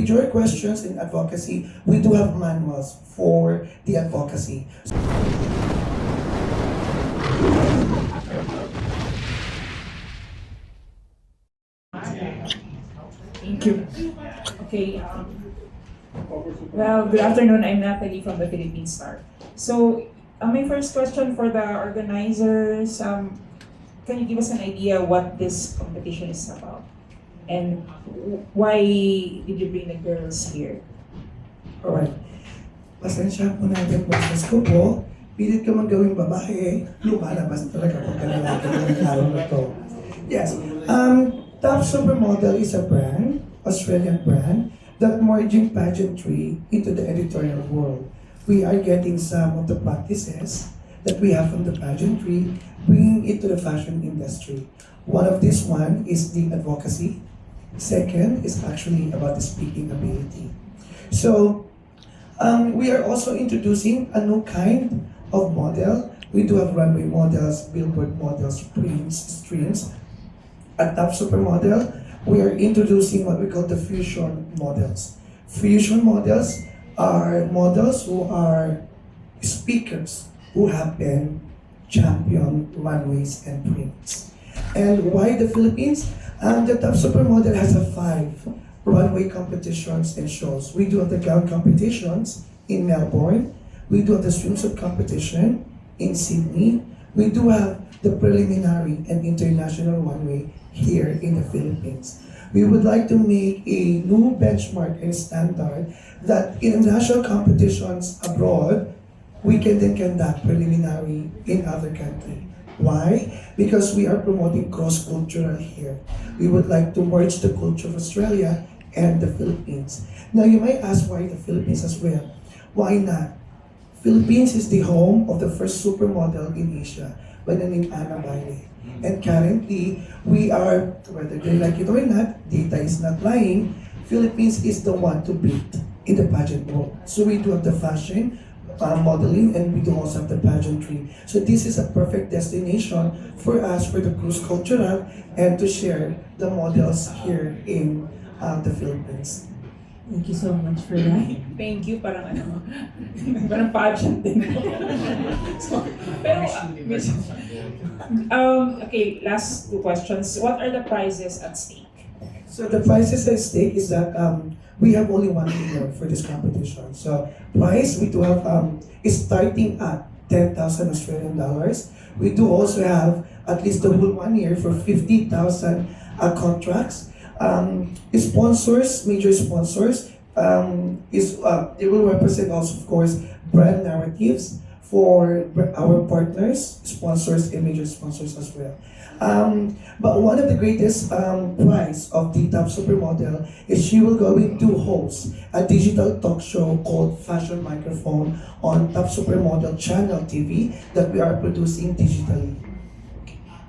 with your questions in advocacy, we do have manuals for the advocacy. Thank you. Okay. Well, good afternoon. I'm Natalie from the Philippine Star. So, my first question for the organizers, can you give us an idea what this competition is about? And why did you bring the girls here? Alright. Pasensya po natin, boses ko po. Pilit ka magawing babae, lumalabas talaga pag lalaki ng araw na to. Yes. Top Supermodel is a brand, Australian brand, that merging pageantry into the editorial world. We are getting some of the practices that we have from the pageantry, bringing it to the fashion industry. One of this one is the advocacy. Second is actually about the speaking ability. So, we are also introducing a new kind of model. We do have runway models, billboard models, prints, streams. At Top Supermodel, we are introducing what we call the fusion models. Fusion models are models who are speakers who have been champion runways and prints. And why the Philippines? The Top Supermodel has a 5 runway competitions and shows. We do have the gown competitions in Melbourne. We do have the swimsuit competition in Sydney. We do have the preliminary and international runway here in the Philippines. We would like to make a new benchmark and standard that in national competitions abroad, we can then conduct preliminary in other countries. Why? Because we are promoting cross-cultural here. We would like to merge the culture of Australia and the Philippines. Now you might ask why the Philippines as well. Why not? Philippines is the home of the first supermodel in Asia by the name Anna Bailey. And currently, we are, whether they like it or not, data is not lying, Philippines is the one to beat in the pageant world. So we do have the fashion, modeling, and we do also have the pageantry. So this is a perfect destination for us for the cruise cultural and to share the models here in the Philippines. Thank you so much for that. Thank you, parang ano, parang pageant din. So, pero, okay, last 2 questions. What are the prizes at stake? So the prizes at stake is that we have only one winner for this competition. So prize we do have is starting at 10,000 Australian dollars. We do also have at least the whole 1 year for 50,000 contracts. Sponsors, major sponsors, they will represent also, of course, brand narratives for our partners, sponsors, and major sponsors as well. But one of the greatest prize of the Top Supermodel is she will going to host a digital talk show called Fashion Microphone on Top Supermodel Channel TV that we are producing digitally.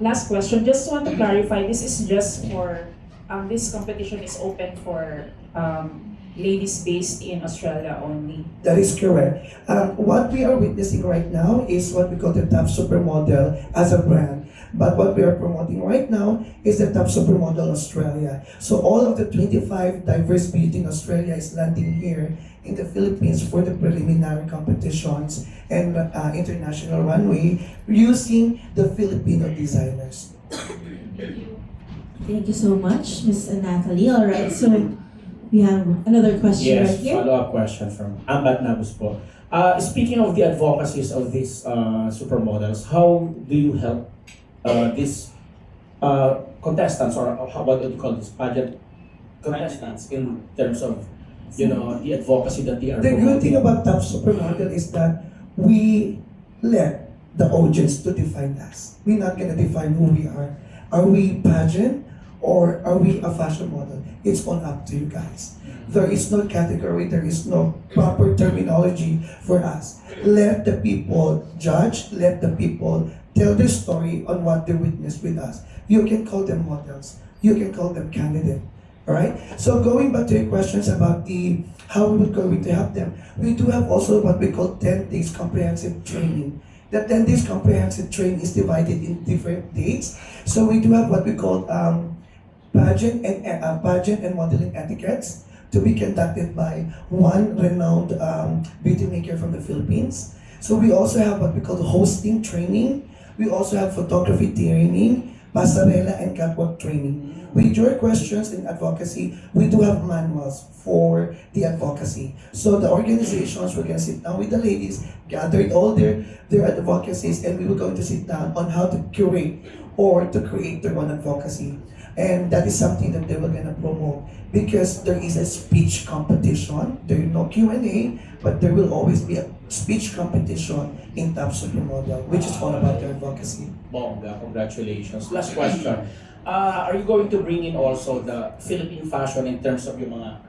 Last question, just want to clarify, this is just for, this competition is open for ladies based in Australia only. That is correct. What we are witnessing right now is what we call the Top Supermodel as a brand. But what we are promoting right now is the Top Supermodel Australia. So all of the 25 diverse beauty in Australia is landing here in the Philippines for the preliminary competitions and international runway using the Filipino designers. Thank you so much, Ms. Natalie. All right, so we have another question right Yes, here. follow-up question from Ambat Nabus po. Speaking of the advocacies of these supermodels, how do you help these contestants, or what do you call this, pageant contestants, in terms of, you know, the advocacy that they are The good thing promoting? about Top Supermodel is that we let the audience to define us. We're not gonna define who we are. Are we pageant or are we a fashion model? It's all up to you guys. There is no category, there is no proper terminology for us. Let the people judge, let the people tell their story on what they witnessed with us. You can call them models, you can call them candidate. Alright? So going back to your questions about the how we're going to help them, we do have also what we call 10 days comprehensive training. The 10 days comprehensive training is divided in different dates. So we do have what we call pageant and modeling etiquettes. to be conducted by one renowned beauty maker from the Philippines. So we also have what we call the hosting training. We also have photography training, pasarela, and catwalk training. With your questions in advocacy, we do have manuals for the advocacy. So the organizations, we're going to sit down with the ladies, gathered all their advocacies, and we were going to sit down on how to curate or to create their own advocacy. And that is something that they were going to promote because there is a speech competition. There is no Q&A, but there will always be a speech competition in Top Supermodel, which is all about their advocacy. Bongga, congratulations. Last question. Are you going to bring in also the Philippine fashion in terms of yung mga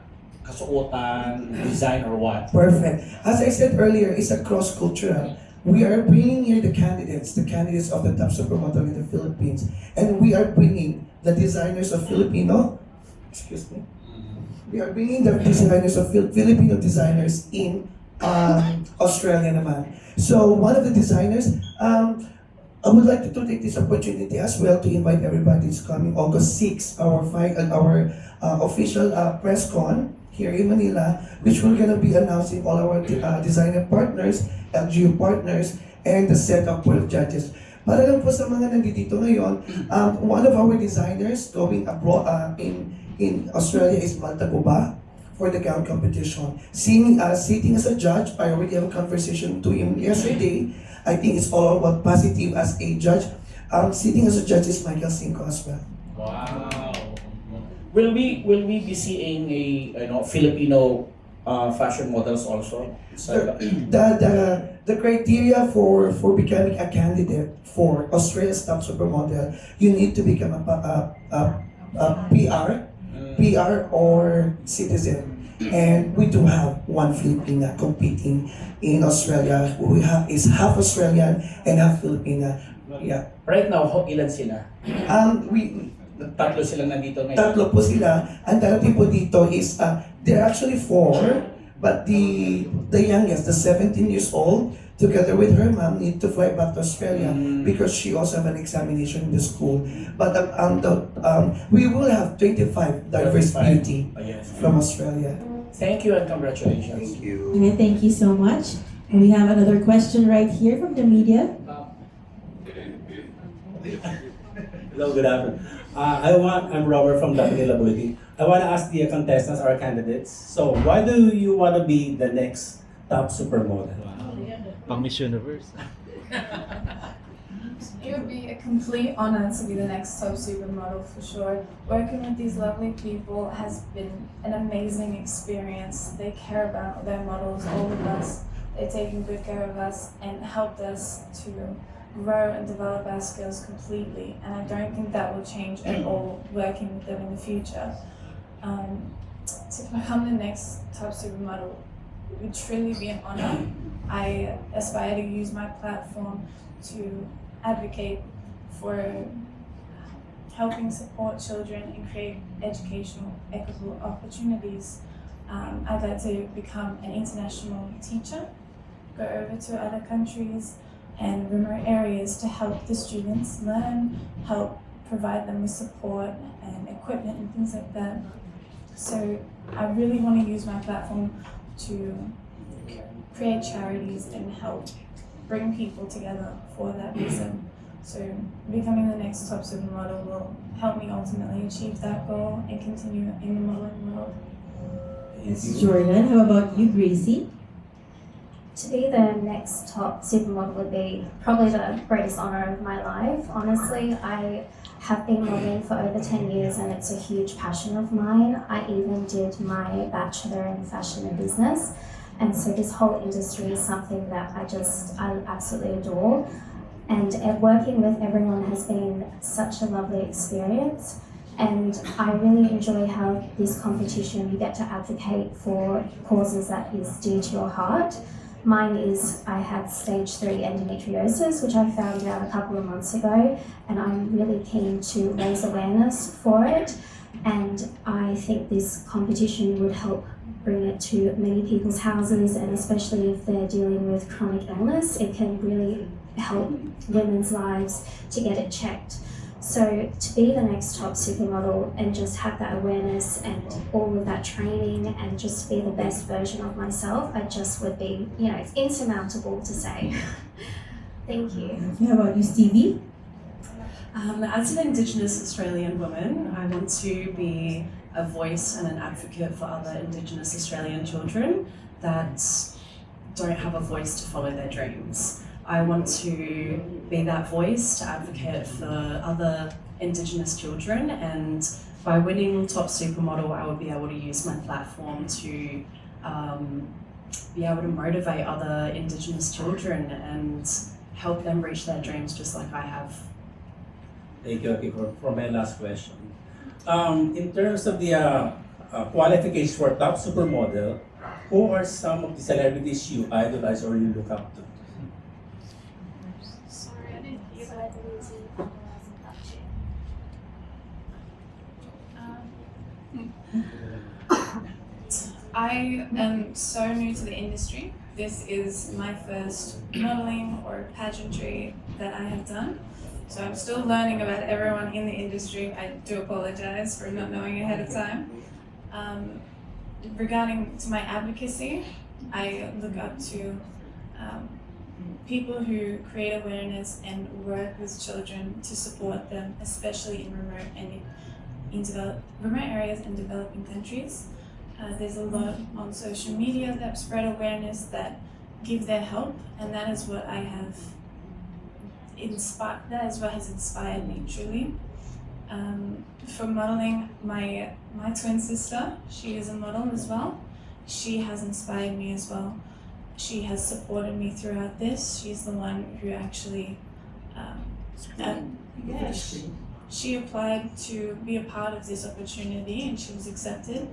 kasuotan, design, or what? Perfect. As I said earlier, it's a cross-cultural. We are bringing here the candidates of the Top Supermodel in the Philippines, and we are bringing the designers of Filipino, excuse me, we are bringing the designers of Filipino designers in Australia naman. So one of the designers, I would like to take this opportunity as well to invite everybody. It's coming August 6, our official press con here in Manila, which we're gonna be announcing all our designer partners, LGU partners, and the set of 12 judges. Para lang po sa mga nandito ngayon, one of our designers going abroad in Australia is Malta Guba for the gown competition. Sitting as a judge, I already have a conversation to him yesterday. I think it's all about positive as a judge. Sitting as a judge is Michael Cinco as well. Wow. Will we be seeing a Filipino fashion models also? The criteria for becoming a candidate for Australia's Top Supermodel, you need to become a PR or citizen. And we do have one Filipina competing in Australia. We have is half Australian and half Filipina. Yeah. Right now, ilan sila? We Tatlo silang nandito ngayon. tatlo po sila. Ang darating po dito is they're actually four, but the youngest, the 17 years old, together with her mom, need to fly back to Australia because she also have an examination in the school. But we will have 25 diverse 25. beauty Yes. from Australia. Thank you and congratulations. Thank you. Okay, thank you so much. And we have another question right here from the media. Hello, good afternoon. I'm RAWR from the Manila Bulletin. I want to ask the contestants or candidates. So, why do you want to be the next top supermodel? Pang Miss Universe. It would be a complete honor to be the next top supermodel for sure. Working with these lovely people has been an amazing experience. They care about their models, all of us. They're taking good care of us and helped us to grow and develop our skills completely. And I don't think that will change at all working with them in the future. To become the next top supermodel would truly be an honor. I aspire to use my platform to advocate for helping support children and create educational equitable opportunities. I'd like to become an international teacher, go over to other countries and remote areas to help the students learn, help provide them with support and equipment and things like that. So I really want to use my platform to create charities and help bring people together for that reason. So becoming the next top supermodel will help me ultimately achieve that goal and continue in the modeling world. Yes, Jordan. How about you, Gracie? To be the next top supermodel would be probably the greatest honor of my life. Honestly, I have been modeling for over 10 years and it's a huge passion of mine. I even did my bachelor in fashion and business. And so this whole industry is something that I absolutely adore. And working with everyone has been such a lovely experience. And I really enjoy how this competition, you get to advocate for causes that is dear to your heart. Mine is, I had stage 3 endometriosis, which I found out a couple of months ago, and I'm really keen to raise awareness for it. And I think this competition would help bring it to many people's houses, and especially if they're dealing with chronic illness, it can really help women's lives to get it checked. So to be the next top supermodel and just have that awareness and all of that training and just be the best version of myself, I just would be, it's insurmountable to say. Thank you. How about you, Stevie? As an Indigenous Australian woman, I want to be a voice and an advocate for other Indigenous Australian children that don't have a voice to follow their dreams. I want to be that voice to advocate for other Indigenous children, and by winning Top Supermodel, I would be able to use my platform to be able to motivate other Indigenous children and help them reach their dreams just like I have. Thank you, okay, for my last question. In terms of the qualifications for top supermodel, who are some of the celebrities you idolize or you look up to? Sorry, I didn't hear I am so new to the industry. This is my first modeling or pageantry that I have done. So I'm still learning about everyone in the industry. I do apologize for not knowing ahead of time. Regarding to my advocacy, I look up to people who create awareness and work with children to support them, especially in remote areas and developing countries. There's a lot on social media that spread awareness, that give their help, and that is what has inspired me truly. For modeling, my twin sister, she is a model as well. She has inspired me as well. She has supported me throughout this. She's the one who actually, she applied to be a part of this opportunity and she was accepted.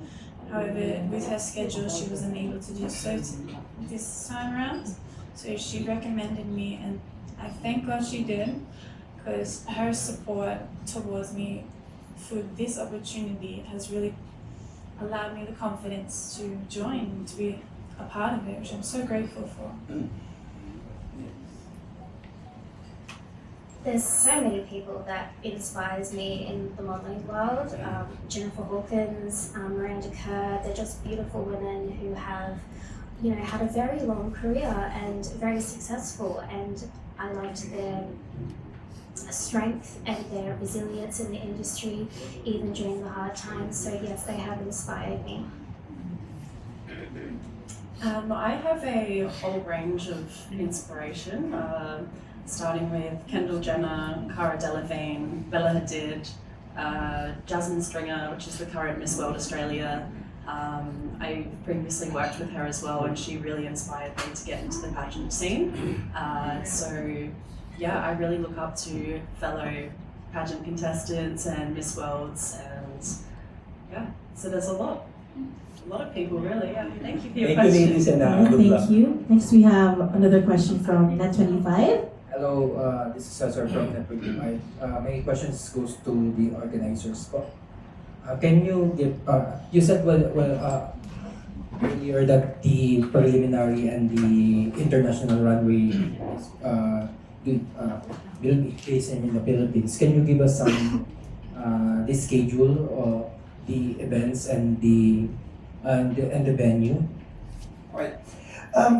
However, with her schedule, she wasn't able to do so this time around. So she recommended me, and I thank God she did, because her support towards me for this opportunity has really allowed me the confidence to join and to be a part of it, which I'm so grateful for. There's so many people that inspires me in the modelling world. Jennifer Hawkins, Miranda Kerr, they're just beautiful women who have, had a very long career and very successful, and I liked their strength and their resilience in the industry, even during the hard times. So yes, they have inspired me. I have a whole range of inspiration, starting with Kendall Jenner, Cara Delevingne, Bella Hadid, Jasmine Stringer, which is the current Miss World Australia. I previously worked with her as well, and she really inspired me to get into the pageant scene. So yeah, I really look up to fellow pageant contestants and Miss Worlds, and yeah, so there's a lot of people really. Yeah, thank you for your Thank question. you, ladies, and good luck. Thank you. Next we have another question from Net25. Hello, this is Cesar from Network 5. My questions goes to the organizers. Can you give, you said earlier that the preliminary and the international runway will be placed in the Philippines. Can you give us some the schedule of the events and the venue? Alright.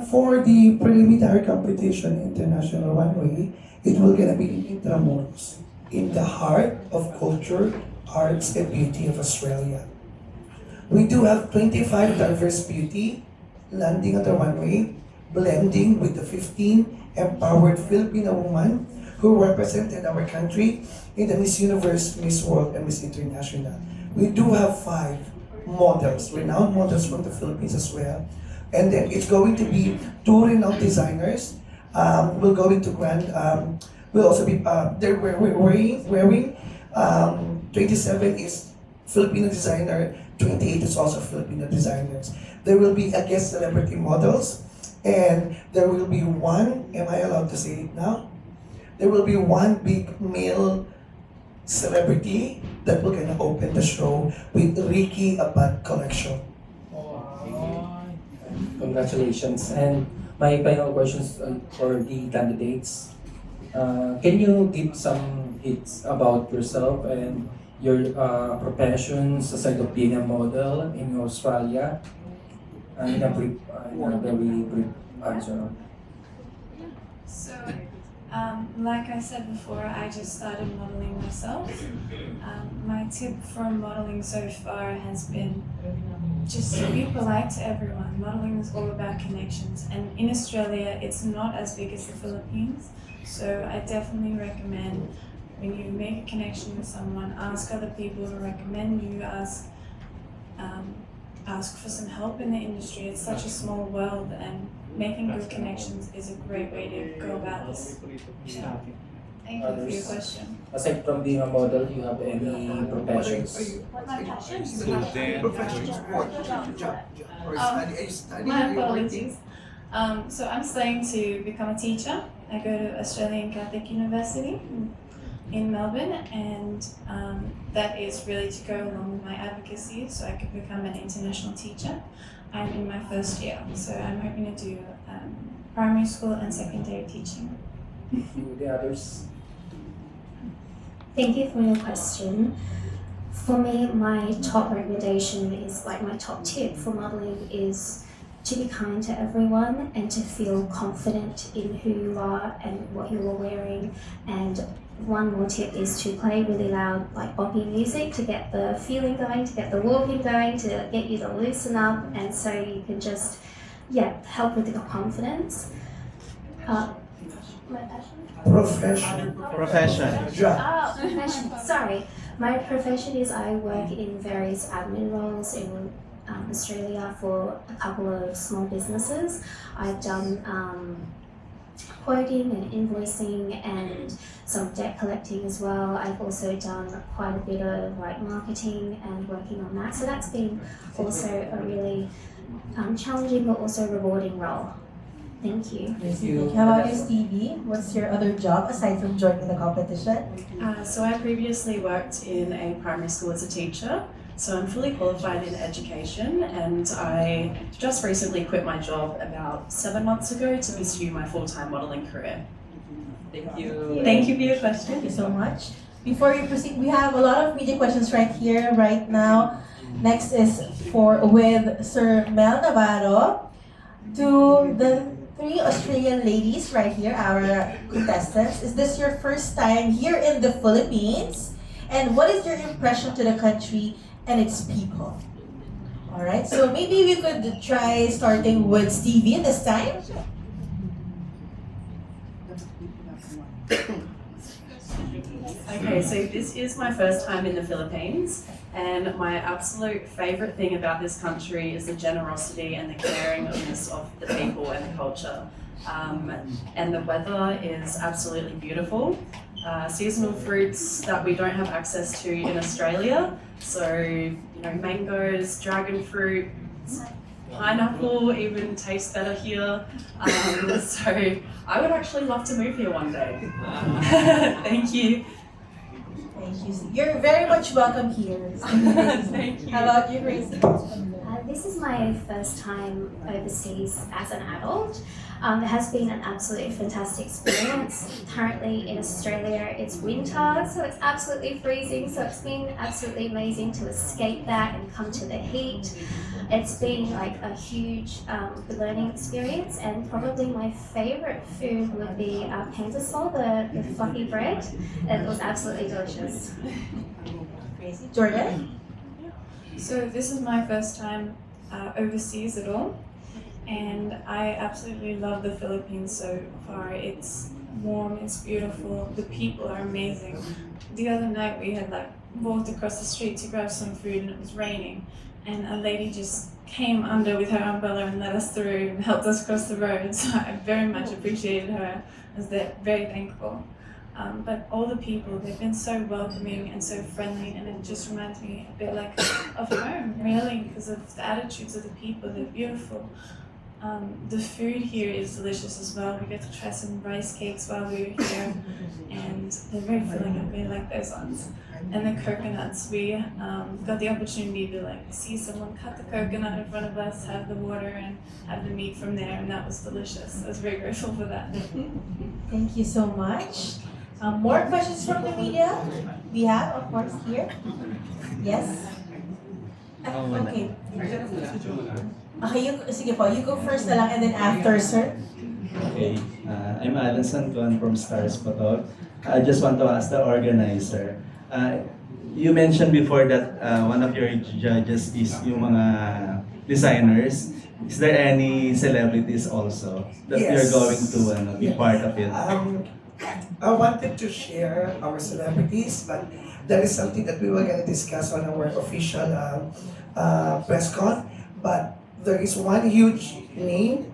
For the preliminary competition international runway, it will gonna be in Intramuros, in the heart of culture, arts, and beauty of Australia. We do have 25 diverse beauty landing on the runway, blending with the 15 empowered Filipino women who represented our country in the Miss Universe, Miss World, and Miss International. We do have 5 models, renowned models from the Philippines as well. And then it's going to be 2 renowned designers. We're going to grant, we'll also be, they're wearing 27 is Filipino designer, 28 is also Filipino designers. There will be, I guess, celebrity models, and there will be one, am I allowed to say it now? There will be one big male celebrity that will gonna open the show with Ricky Abad collection. Congratulations. And my final questions for the candidates. Can you give some hits about yourself and your professions aside of being a model in Australia? In a brief, in a very brief answer. So, like I said before, I just started modeling myself. My tip from modeling so far has been just be polite to everyone. Modeling is all about connections, and in Australia, it's not as big as the Philippines. So I definitely recommend when you make a connection with someone, ask other people to recommend you, ask for some help in the industry. It's such a small world, and making good connections is a great way to go about this. Yeah. Thank you for your question. Aside from being a model, you have any professions? My passion? Professions, sport, job, or study. Are you studying? My Are you apologies. So I'm studying to become a teacher. I go to Australian Catholic University in Melbourne, and that is really to go along with my advocacy so I could become an international teacher. I'm in my first year, so I'm hoping to do primary school and secondary teaching. The others? Thank you for your question. For me, my top recommendation is like my top tip for modeling is to be kind to everyone and to feel confident in who you are and what you are wearing. And one more tip is to play really loud, like boppy music to get the feeling going, to get the walking going, to get you to loosen up, and so you can just, help with your confidence. My passion? Profession. Job. Oh, profession. Sorry. My profession is I work in various admin roles in Australia for a couple of small businesses. I've done quoting and invoicing and some debt collecting as well. I've also done quite a bit of like marketing and working on that. So that's been also a really challenging but also rewarding role. Thank you. Thank you. How about you, Stevie? What's your other job aside from joining the competition? So I previously worked in a primary school as a teacher. So I'm fully qualified in education, and I just recently quit my job about 7 months ago to pursue my full-time modeling career. Thank you. Thank you for your question. Thank you so much. Before you proceed, we have a lot of media questions right here, right now. Next is with Sir Mel Navarro. To the 3 Australian ladies right here, our contestants, is this your first time here in the Philippines? And what is your impression to the country and its people? Alright, so maybe we could try starting with Stevie this time. Okay, so this is my first time in the Philippines, and my absolute favorite thing about this country is the generosity and the caringness of the people and the culture. And the weather is absolutely beautiful. Seasonal fruits that we don't have access to in Australia. So, mangoes, dragon fruit, pineapple even tastes better here. So I would actually love to move here one day. Thank you. Thank you. You're very much welcome here. Thank you. How about you, Gracie? This is my first time overseas as an adult. It has been an absolutely fantastic experience. Currently in Australia, it's winter, so it's absolutely freezing. So it's been absolutely amazing to escape that and come to the heat. It's been like a huge learning experience, and probably my favorite food would be pandesal, the fluffy bread. It was absolutely delicious. Gracie. Jordan? So this is my first time overseas at all, and I absolutely love the Philippines so far. It's warm, it's beautiful, the people are amazing. The other night we had walked across the street to grab some food and it was raining, and a lady just came under with her umbrella and let us through and helped us cross the road. So I very much appreciated her. I was very thankful. But all the people, they've been so welcoming and so friendly, and it just reminds me a bit like of home, really, because of the attitudes of the people. They're beautiful. The food here is delicious as well. We get to try some rice cakes while we were here, and they're very filling. I really like those ones. and the coconuts. We got the opportunity to like see someone cut the coconut in front of us, have the water, and have the meat from there, and that was delicious. I was very grateful for that. Thank you so much. More questions from the media? We have, of course, here. Yes? Okay. Okay, sige po, you go first na lang and then after, sir. Okay, I'm Alan Santuan from Stars Photog. I just want to ask the organizer. You mentioned before that one of your judges is yung mga designers. Is there any celebrities also that Yes. you're going to be part of it? I wanted to share our celebrities, but that is something that we were going to discuss on our official press con. But there is one huge name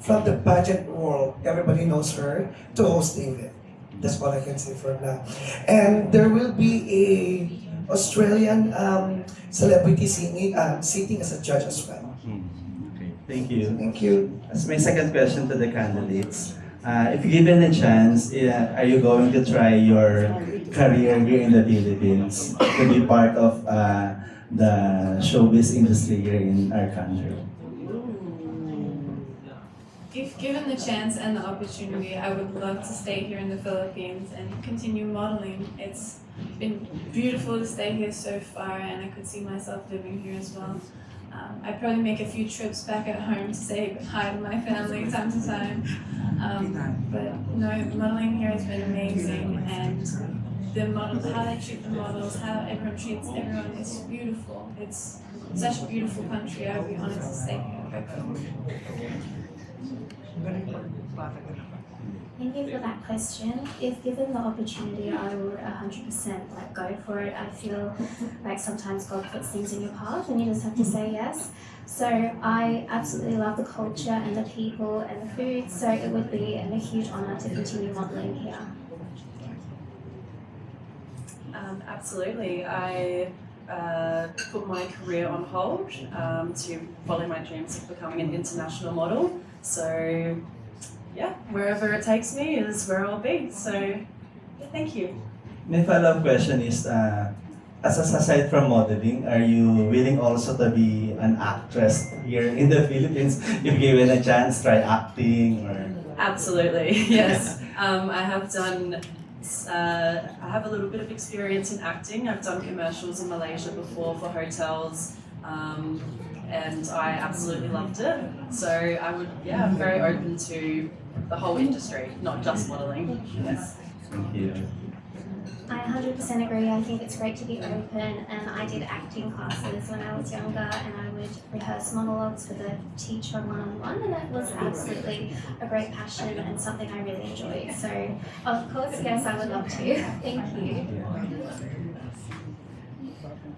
from the pageant world. Everybody knows her to host David. That's all I can say for now. And there will be a Australian celebrity sitting as a judge as well. Okay, thank you. Thank you. As my second question to the candidates, if given a chance, are you going to try your career here in the Philippines to be part of the showbiz industry here in our country? If given the chance and the opportunity, I would love to stay here in the Philippines and continue modeling. It's been beautiful to stay here so far, and I could see myself living here as well. I'd probably make a few trips back at home to say hi to my family time to time. But no, modeling here has been amazing, and the models, how they treat the models, how everyone treats everyone, it's beautiful. It's such a beautiful country. I would be honored to stay here. Thank you for that question. If given the opportunity, I would 100% go for it. I feel like sometimes God puts things in your path and you just have to say yes. So I absolutely love the culture and the people and the food, so it would be a huge honor to continue modeling here. Absolutely. I put my career on hold to follow my dreams of becoming an international model. So yeah, wherever it takes me is where I'll be. So yeah, thank you. My follow-up question is, aside from modeling, are you willing also to be an actress here in the Philippines? If given a chance, try acting or... Absolutely, yes. I have done. I have a little bit of experience in acting. I've done commercials in Malaysia before for hotels, and I absolutely loved it. So I would, yeah, I'm very open to the whole industry, not just modeling. Yes. Thank you. I 100% agree. I think it's great to be open, and I did acting classes when I was younger, and I would rehearse monologues with a teacher one-on-one, and it was absolutely a great passion and something I really enjoyed. So, of course, yes, I would love to. Thank you.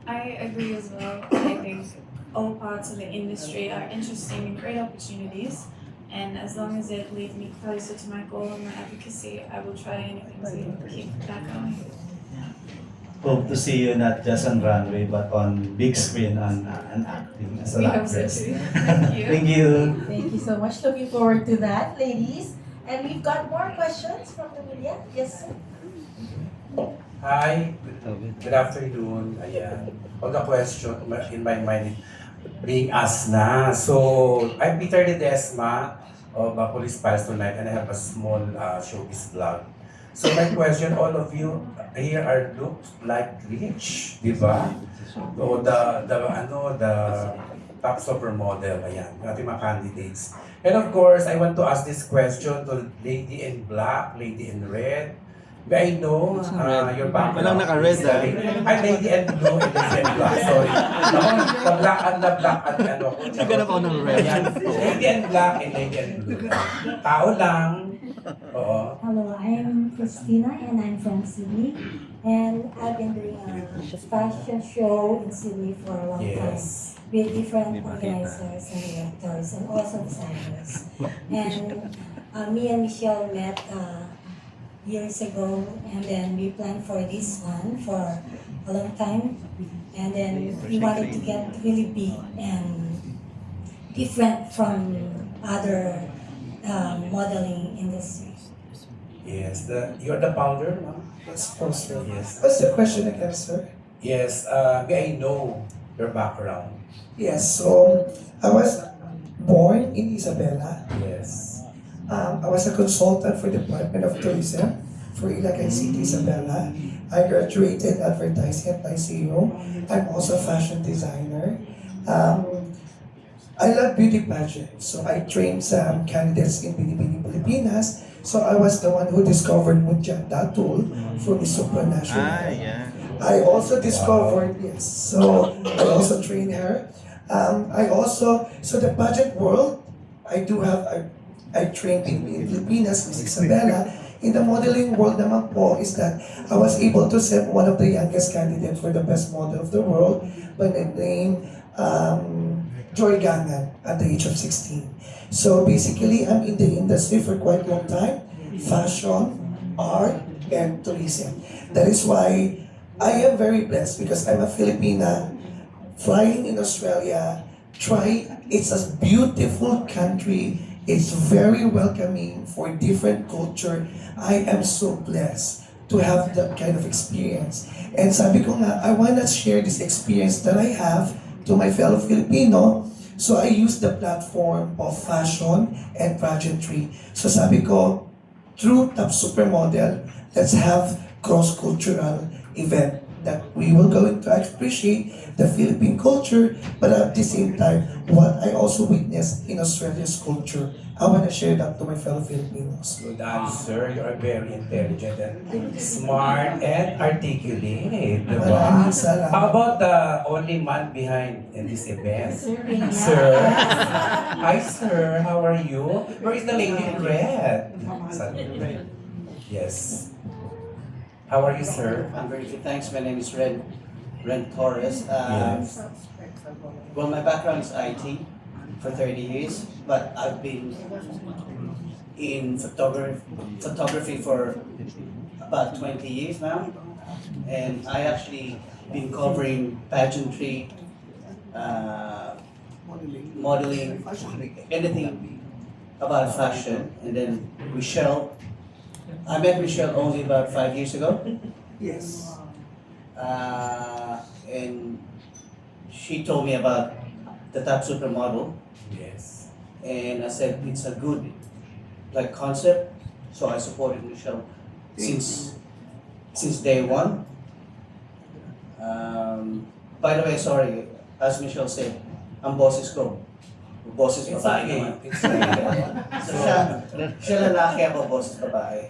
I agree as well. I think all parts of the industry are interesting and great opportunities. And as long as it leads me closer to my goal and my advocacy, I will try anything to keep that going. Hope to see you not just on runway, but on big screen on acting as an We hope so actress. too. Thank you. Thank you. Thank you so much. Looking forward to that, ladies. And we've got more questions from the media. Yes, sir. Hi, good afternoon. Ayan. All the question in my mind being asked na. So, I'm Peter Ledesma of Police Files Tonight, and I have a small showbiz blog. So my question, all of you here are look like rich, di ba? So the top supermodel, ayan, yung ating mga candidates. And of course, I want to ask this question to Lady in Black, Lady in Red. May I know your background? Walang naka-red, Ay, Lady in Blue and Lady in Black, sorry. Ako, black and ano ko. Naghanap ako ng red. Ayan, Lady in Black and Lady in Blue. Tao lang. Oo. Hello, I'm Christina and I'm from Sydney. And I've been doing a fashion show in Sydney for a long time with different organizers and directors and also designers. And me and Michelle met years ago, and then we planned for this one for a long time. And then we wanted to get really big and different from other modeling industry. Yes, you're the founder, no? That's also. Yes. What's the question again, sir? Yes, may I know your background? Yes, so I was born in Isabela. Yes. I was a consultant for the Department of Tourism for Ilagay City, Isabela. I graduated advertising at ICU. I'm also a fashion designer. I love beauty pageants, so I trained some candidates in Binibini, Pilipinas. So I was the one who discovered Mutya, that tool for the supranational. I also discovered, yes, so I also trained her. So the pageant world, I trained in Filipinas, Miss Isabela. In the modeling world naman po is that I was able to set one of the youngest candidates for the best model of the world by the name Joy Gangan at the age of 16. So basically, I'm in the industry for quite a long time, fashion, art, and tourism. That is why I am very blessed because I'm a Filipina flying in Australia. It's a beautiful country. It's very welcoming for different culture. I am so blessed to have that kind of experience. And sabi ko nga, I wanna share this experience that I have to my fellow Filipino. So I use the platform of fashion and pageantry. So sabi ko, through Top Supermodel, let's have cross-cultural event that we will going to appreciate the Philippine culture, but at the same time, what I also witnessed in Australia's culture. I want to share that to my fellow Filipinos. Good answer. You are very intelligent and smart and articulate. Diba? Maraming salamat. How about the only man behind in this event? Sir Rina. Sir. Hi, sir. How are you? Where is the lady in red? Yes. How are you, sir? I'm very good, thanks. My name is Ren Torres. Yes. Well, my background is IT for 30 years, but I've been in photography for about 20 years now. And I actually been covering pageantry, modeling, anything about fashion. And then I met Michelle only about 5 years ago. Yes. And she told me about the Top Supermodel. Yes. And I said it's a good concept, so I supported Michelle since day one. By the way, sorry, as Michelle said, ang boses ko. Boses It's babae okay. naman. It's okay. So siya lalaki, ako boses babae.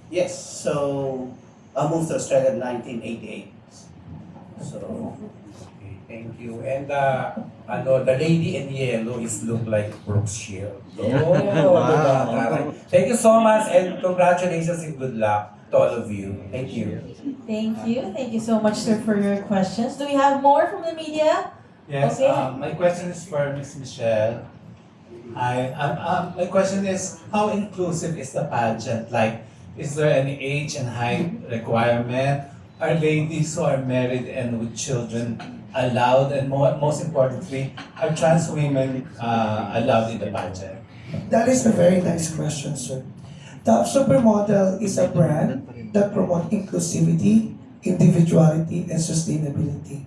Yes, so I moved to Australia in 1988. So Okay, thank you. And the lady in yellow look like Brooke Shield. Oh, wow. Thank you so much and congratulations and good luck to all of you. Thank you. Thank you. Thank you so much, sir, for your questions. Do we have more from the media? Yes, Okay. my question is for Ms. Michelle. My question is, how inclusive is the pageant? Like, is there any age and height requirement? Are ladies who are married and with children allowed? And most importantly, are trans women allowed in the pageant? That is a very nice question, sir. Top Supermodel is a brand that promotes inclusivity, individuality, and sustainability.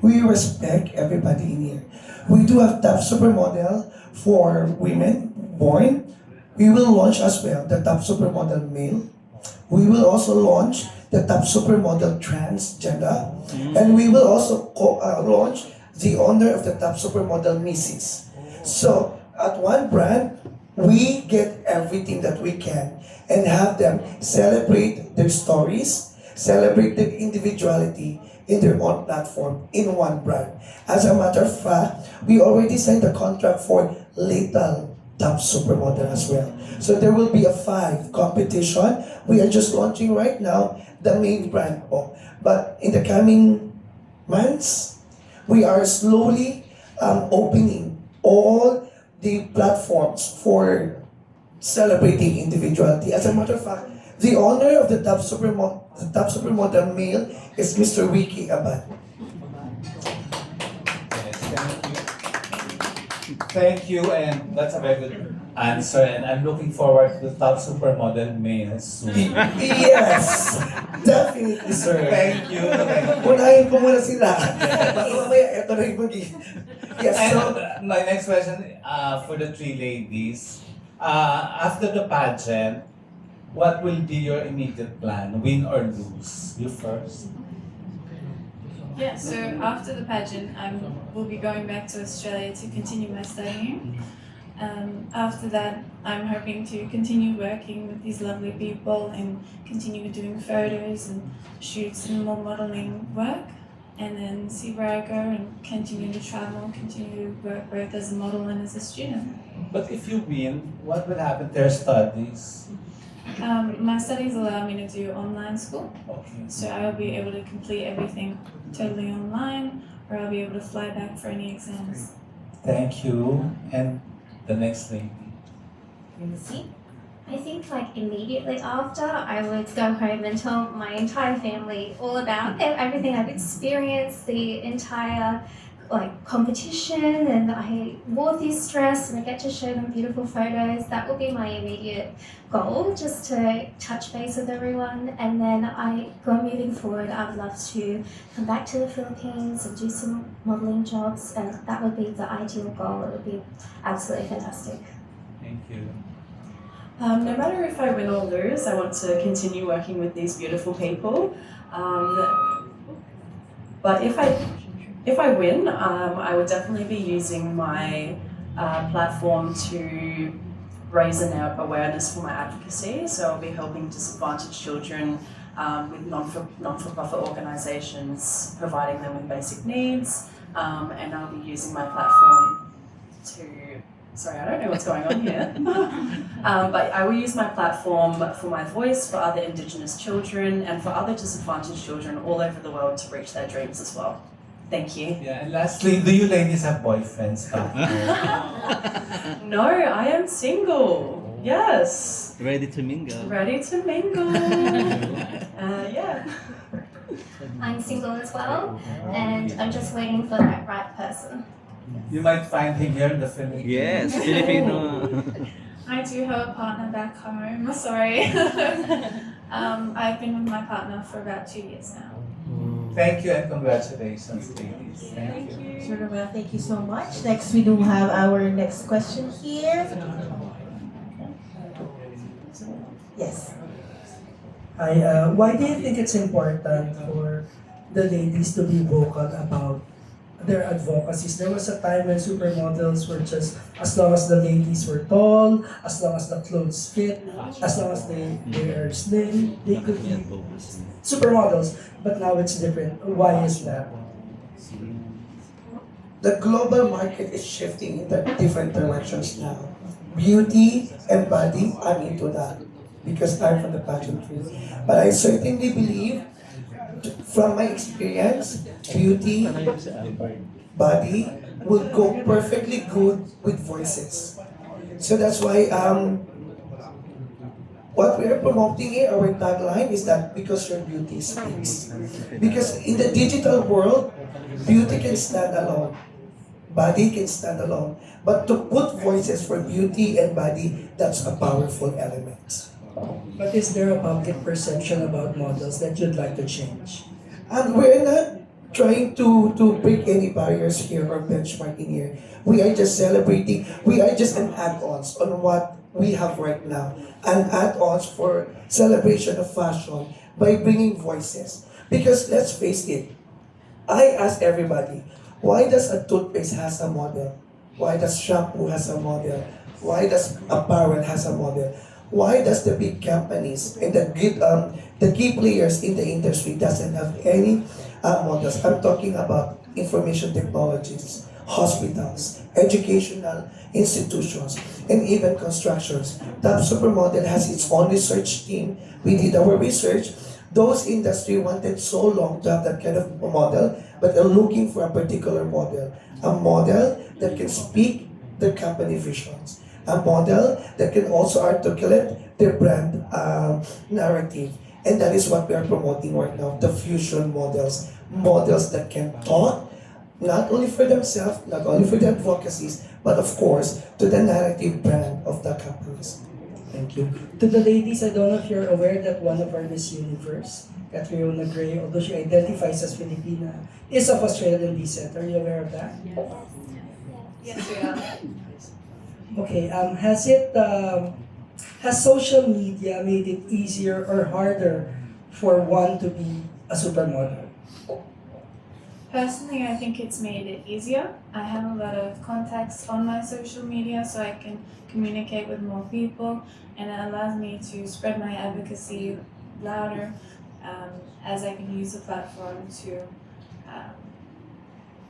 We respect everybody in here. We do have Top Supermodel for women born. We will launch as well the Top Supermodel male. We will also launch the Top Supermodel transgender. And we will also launch the owner of the Top Supermodel Mrs. So at one brand, we get everything that we can and have them celebrate their stories, celebrate their individuality in their own platform in one brand. As a matter of fact, we already signed the contract for Lethal Top Supermodel as well. So there will be a 5 competition. We are just launching right now the main brand po. But in the coming months, we are slowly opening all the platforms for celebrating individuality. As a matter of fact, the owner of the Top Supermodel male is Mr. Wiki Abad. Yes, thank you. Thank you, and that's a very good answer, and I'm looking forward to the top supermodel male soon. Yes! Definitely, sir. Thank you. Thank you. Unahin ko muna sila. Baka mamaya, ito na yung Yes, And so, my next question for the three ladies. After the pageant, what will be your immediate plan? Win or lose? You first. Yeah, so after the pageant, I will be going back to Australia to continue my studying. After that, I'm hoping to continue working with these lovely people and continue doing photos and shoots and more modeling work. And then see where I go and continue to travel, continue to work both as a model and as a student. But if you win, what will happen to your studies? My studies allow me to do online school, Okay. so I will be able to complete everything totally online, or I'll be able to fly back for any exams. Thank you. And the next lady. I think like immediately after, I would go home and tell my entire family all about everything I've experienced, the entire like competition, and I wore this dress and I get to show them beautiful photos. That will be my immediate goal, just to touch base with everyone. And then moving forward, I would love to come back to the Philippines and do some modeling jobs, and that would be the ideal goal. It would be absolutely fantastic. Thank you. No matter if I win or lose, I want to continue working with these beautiful people. But if I win, I would definitely be using my platform to raise awareness for my advocacy. So I'll be helping disadvantaged children with non-for-profit organisations, providing them with basic needs, and I'll be using my platform to. Sorry, I don't know what's going on here. But I will use my platform for my voice for other Indigenous children and for other disadvantaged children all over the world to reach their dreams as well. Thank you. Yeah, and lastly, do you ladies have boyfriends? No, I am single. Yes. Ready to mingle. Ready to mingle. Yeah. I'm single as well, and I'm just waiting for that right person. You might find him here in the Philippines. Yes, Filipino. I do have a partner back home. Sorry. I've been with my partner for about 2 years now. Thank you and congratulations, ladies. Thank you. Supermodel, thank you so much. Next, we do have our next question here. Yes. Hi, why do you think it's important for the ladies to be vocal about their advocacies? There was a time when supermodels were just, as long as the ladies were tall, as long as the clothes fit, as long as they are slim, they could be supermodels. But now it's different. Why is that? The global market is shifting in different directions now. Beauty and body, I'm into that because I'm from the pageantry. But I certainly believe, from my experience, beauty, body will go perfectly good with voices. So that's why what we're promoting here, our tagline is that because your beauty speaks. Because in the digital world, beauty can stand alone. Body can stand alone. But to put voices for beauty and body, that's a powerful element. But is there a public perception about models that you'd like to change? And we're not trying to break any barriers here or benchmark in here. We are just celebrating. We are just an add-ons on what we have right now. An add-ons for celebration of fashion by bringing voices. Because let's face it, I ask everybody, why does a toothpaste has a model? Why does shampoo has a model? Why does apparel has a model? Why does the big companies and the key players in the industry doesn't have any models? I'm talking about information technologies, hospitals, educational institutions, and even constructions. Top Supermodel has its own research team. We did our research. Those industry wanted so long to have that kind of model, but are looking for a particular model. A model that can speak their company visions. A model that can also articulate their brand narrative. And that is what we are promoting right now, the fusion models. Models that can talk, not only for themselves, not only for the advocacies, but of course, to the narrative brand of the companies. Thank you. To the ladies, I don't know if you're aware that one of our Miss Universe, Catriona Gray, although she identifies as Filipina, is of Australian descent. Are you aware of that? Yes, we are. Okay. Has social media made it easier or harder for one to be a supermodel? Personally, I think it's made it easier. I have a lot of contacts on my social media so I can communicate with more people, and it allows me to spread my advocacy louder as I can use the platform to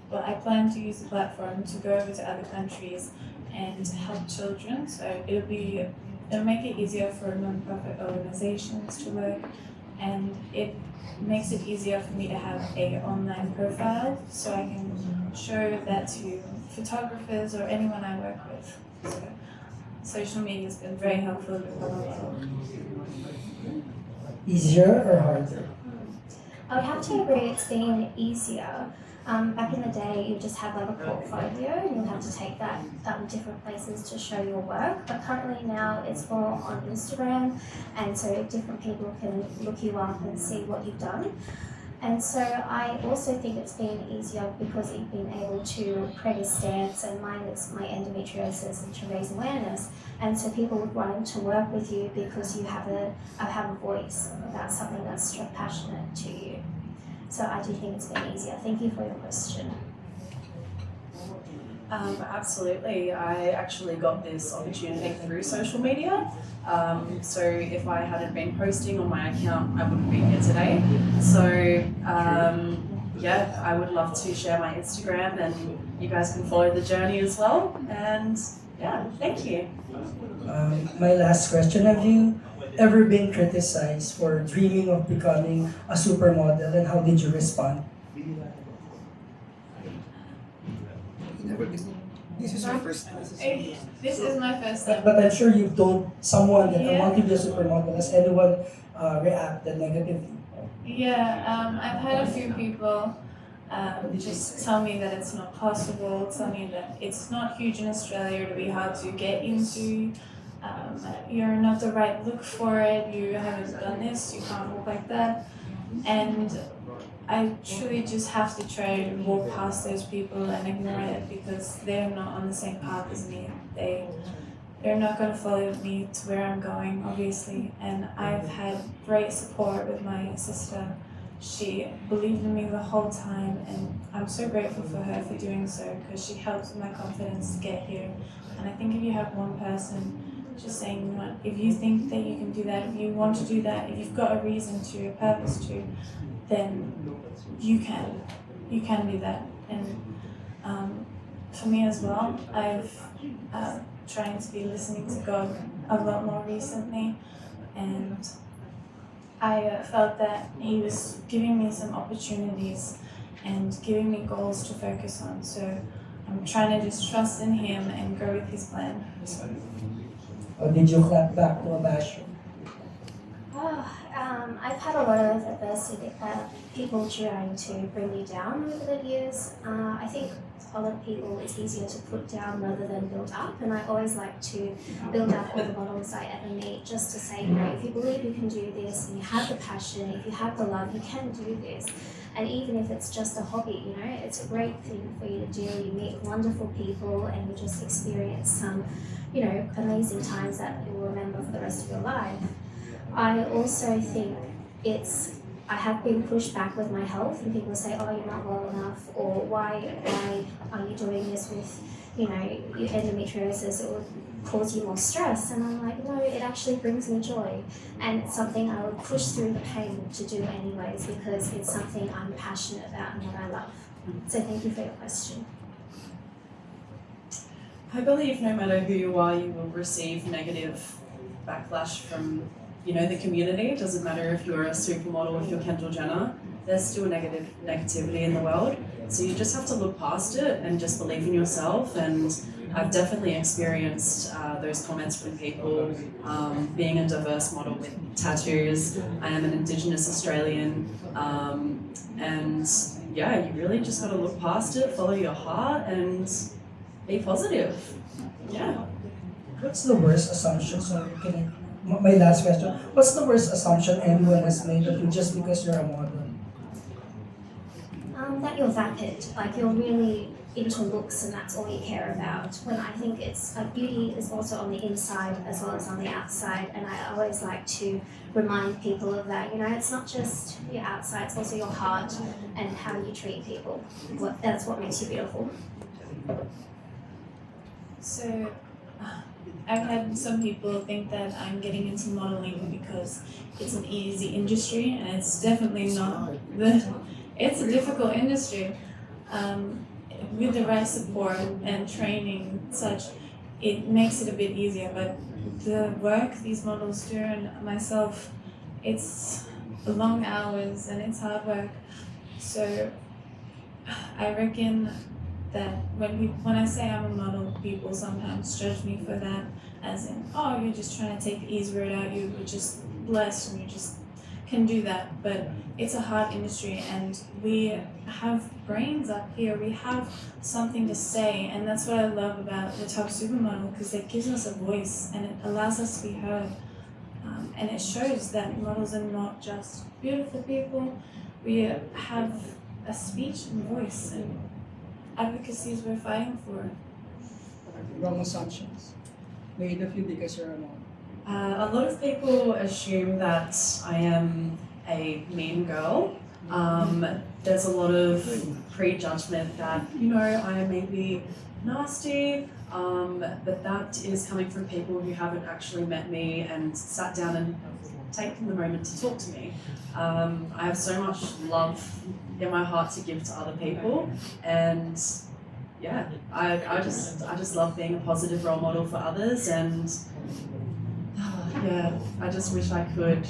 I plan to use the platform to go over to other countries and help children. So it'll make it easier for non-profit organizations to work, and it makes it easier for me to have a online profile so I can show that to photographers or anyone I work with. So social media has been very helpful with the model. Easier or harder? I would have to agree it's been easier. Back in the day, you just have like a portfolio and you have to take that different places to show your work. But currently now it's more on Instagram, and so different people can look you up and see what you've done. And so I also think it's been easier because you've been able to create a stance, and mine is my endometriosis, and to raise awareness. And so people would want to work with you because you have a voice about something that's passionate to you. So I do think it's been easier. Thank you for your question. Absolutely. I actually got this opportunity through social media. So if I hadn't been posting on my account, I wouldn't be here today. So yeah, I would love to share my Instagram, and you guys can follow the journey as well. And yeah, thank you. My last question, have you ever been criticized for dreaming of becoming a supermodel, and how did you respond? This is your first time. This is my first time. But I'm sure you've told someone that I Yeah. want to be a supermodel. Has anyone reacted negatively? Yeah, I've had a few people just tell me that it's not possible, tell me that it's not huge in Australia, it'll be hard to get into, you're not the right look for it, you haven't done this, you can't walk like that. And I truly just have to try and walk past those people and ignore it, because they're not on the same path as me. They're not going to follow me to where I'm going, obviously. And I've had great support with my sister. She believed in me the whole time, and I'm so grateful for her for doing so, because she helped with my confidence to get here. And I think if you have one person just saying, you know what, if you think that you can do that, if you want to do that, if you've got a reason to, a purpose to, then you can do that. And for me as well, I've trying to be listening to God a lot more recently, and I felt that He was giving me some opportunities and giving me goals to focus on. So I'm trying to just trust in Him and go with His plan. Or did you clap back to a basher? I've had a lot of adversity, people trying to bring me down over the years. I think a lot of people, it's easier to put down rather than build up, and I always like to build up all the models I ever meet, just to say, you know, if you believe you can do this and you have the passion, if you have the love, you can do this. And even if it's just a hobby, you know, it's a great thing for you to do. You meet wonderful people and you just experience some, you know, amazing times that you will remember for the rest of your life. I also think I have been pushed back with my health, and people say, oh, you're not well enough, or why are you doing this with, you know, your endometriosis, it would cause you more stress. And I'm like, no, it actually brings me joy, and it's something I would push through the pain to do anyways, because it's something I'm passionate about and what I love. So thank you for your question. I believe no matter who you are, you will receive negative backlash from, you know, the community. It doesn't matter if you're a supermodel, if you're Kendall Jenner, there's still negativity in the world. So you just have to look past it and just believe in yourself. And I've definitely experienced those comments from people. Being a diverse model with tattoos, I am an Indigenous Australian, and yeah, you really just gotta look past it, follow your heart, and be positive. Yeah. What's the worst assumption? Sorry, my last question. What's the worst assumption anyone has made of you just because you're a model? That you're vapid, like you're really into looks and that's all you care about. When I think it's like beauty is also on the inside as well as on the outside, and I always like to remind people of that. You know, it's not just your outside; it's also your heart and how you treat people. That's what makes you beautiful. So, I've had some people think that I'm getting into modeling because it's an easy industry, and it's definitely not. It's a difficult industry. With the right support and training, such, it makes it a bit easier. But the work these models do, and myself, it's long hours and it's hard work. So, I reckon that when I say I'm a model, people sometimes judge me for that, as in, oh, you're just trying to take the easy road out, you're just blessed and you just can do that. But it's a hard industry, and we have brains up here, we have something to say, and that's what I love about the Top Supermodel, because it gives us a voice and it allows us to be heard. And it shows that models are not just beautiful people, we have a speech and voice and advocacies we're fighting for. Wrong assumptions made of you because you're a model. A lot of people assume that I am a mean girl. There's a lot of prejudgment that, you know, I may be nasty, but that is coming from people who haven't actually met me and sat down and taken the moment to talk to me. I have so much love in my heart to give to other people, and yeah, I just love being a positive role model for others, and yeah, I just wish I could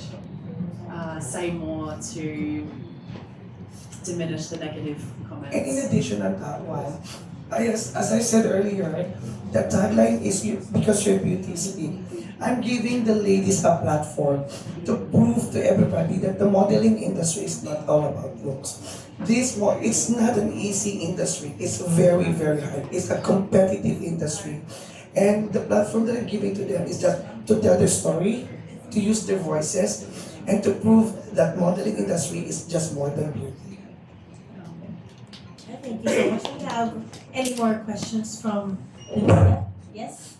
say more to diminish the negative comments. And in addition on that one, as I said earlier, the tagline is because your beauty speaks. I'm giving the ladies a platform to prove to everybody that the modeling industry is not all about looks. It's not an easy industry. It's very, very hard. It's a competitive industry. And the platform that I'm giving to them is just to tell their story, to use their voices, and to prove that modeling industry is just more than beauty. Thank you so much. Do we have any more questions from the media? Yes?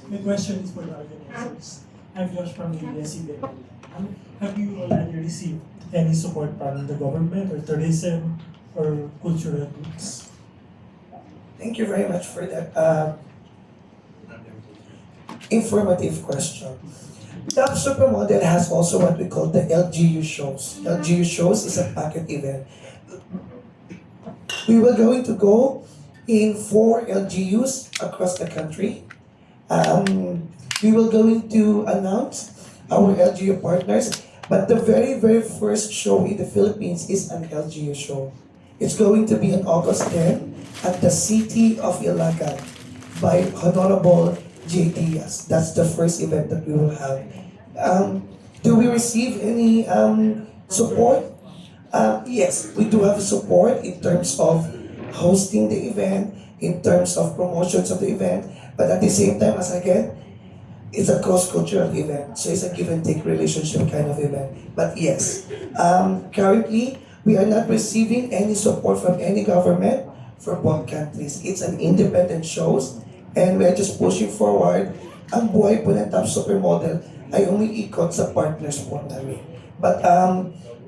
My question is for the organizers. I'm Josh from the SEB. Have you already received any support from the government or tourism or cultural groups? Thank you very much for that informative question. Top Supermodel has also what we call the LGU shows. LGU shows is a packet event. We were going to go in 4 LGUs across the country. We were going to announce our LGU partners, but the very, very first show in the Philippines is an LGU show. It's going to be on August 10 at the City of Ilagan by Honorable J. Diaz. That's the first event that we will have. Do we receive any support? Yes, we do have support in terms of hosting the event, in terms of promotions of the event, but at the same time, as again, it's a cross-cultural event, so it's a give and take relationship kind of event. But yes, currently, we are not receiving any support from any government for both countries. It's an independent shows, and we are just pushing forward. Ang buhay po ng Top Supermodel ay umiikot sa partners po namin. But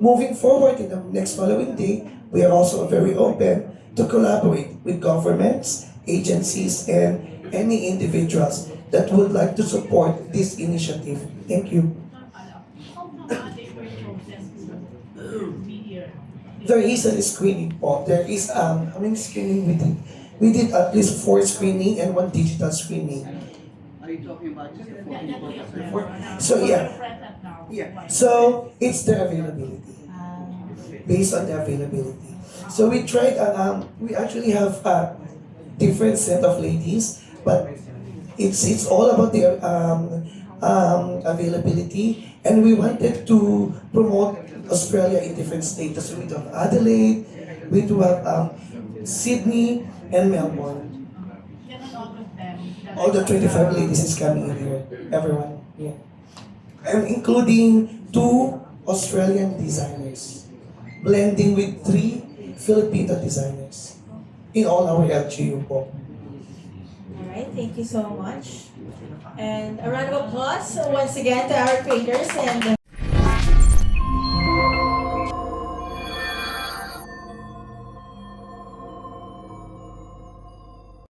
moving forward in the next following day, we are also very open to collaborate with governments, agencies, and any individuals that would like to support this initiative. Thank you. There is a screening po. There is, how many screening we did? We did at least 4 screening and 1 digital screening. Are you talking about just the 4? So yeah. So it's the availability. Based on the availability. So we tried, we actually have a different set of ladies, but it's all about the availability, and we wanted to promote Australia in different states. So we do have Adelaide, we do have Sydney and Melbourne. All the 25 ladies is coming in here, everyone. Yeah. And including 2 Australian designers, blending with 3 Filipino designers in all our LGU po. Alright, thank you so much. And a round of applause once again to our creators and